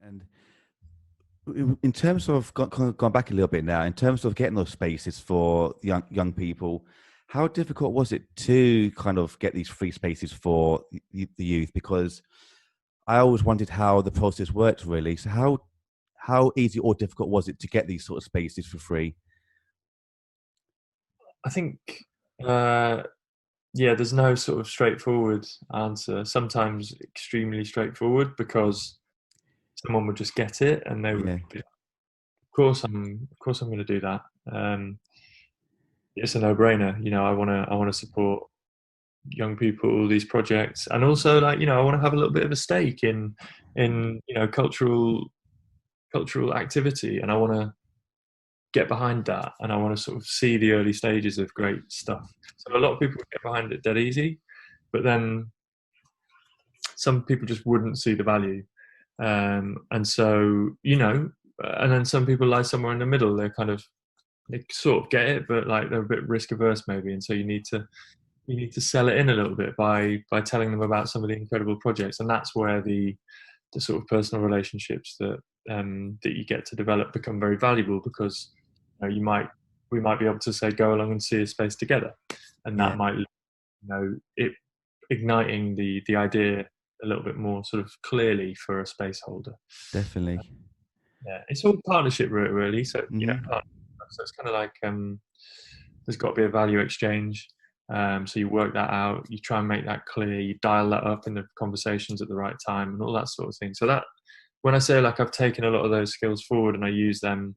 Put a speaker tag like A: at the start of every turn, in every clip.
A: And in terms of gone back a little bit now, in terms of getting those spaces for young people, how difficult was it to kind of get these free spaces for the youth? Because I always wondered how the process worked, really. So how easy or difficult was it to get these sort of spaces for free?
B: I think, uh, yeah, there's no sort of straightforward answer. Sometimes extremely straightforward because someone would just get it and they would
A: Yeah,
B: be, of course I'm going to do that. Um, it's a no-brainer. I want to support young people, these projects, and also like I want to have a little bit of a stake in cultural activity, and I want to get behind that, and I want to sort of see the early stages of great stuff. So a lot of people get behind it dead easy, but then some people just wouldn't see the value, and so and then some people lie somewhere in the middle. They sort of get it, but like they're a bit risk averse maybe, and so you need to sell it in a little bit by telling them about some of the incredible projects, and that's where the sort of personal relationships that you get to develop become very valuable because you might we might be able to say go along and see a space together, and that
A: yeah,
B: might it igniting the idea a little bit more sort of clearly for a space holder.
A: definitely.
B: Yeah, it's all partnership really. So
A: Hmm.
B: so it's kind of like there's got to be a value exchange. So you work that out, you try and make that clear, you dial that up in the conversations at the right time, and all that sort of thing. So that when I say like I've taken a lot of those skills forward and I use them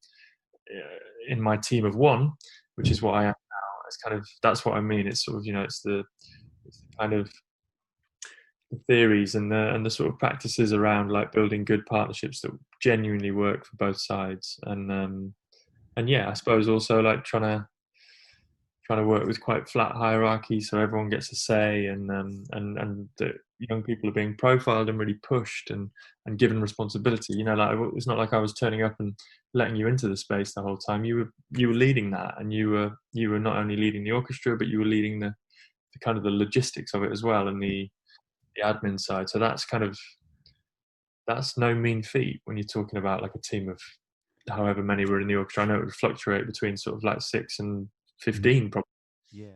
B: in my team of one, which is what I am now. It's kind of that's what I mean. It's sort of it's the kind of the theories and the sort of practices around like building good partnerships that genuinely work for both sides, and yeah, I suppose also like trying to work with quite flat hierarchy so everyone gets a say, and that young people are being profiled and really pushed and given responsibility. Like it's not like I was turning up and letting you into the space the whole time. You were leading that, and you were not only leading the orchestra, but you were leading the kind of the logistics of it as well, and the admin side. So that's no mean feat when you're talking about like a team of however many were in the orchestra. I know it would fluctuate between sort of like 6 and
A: Hmm.
B: 15 probably.
A: Yeah.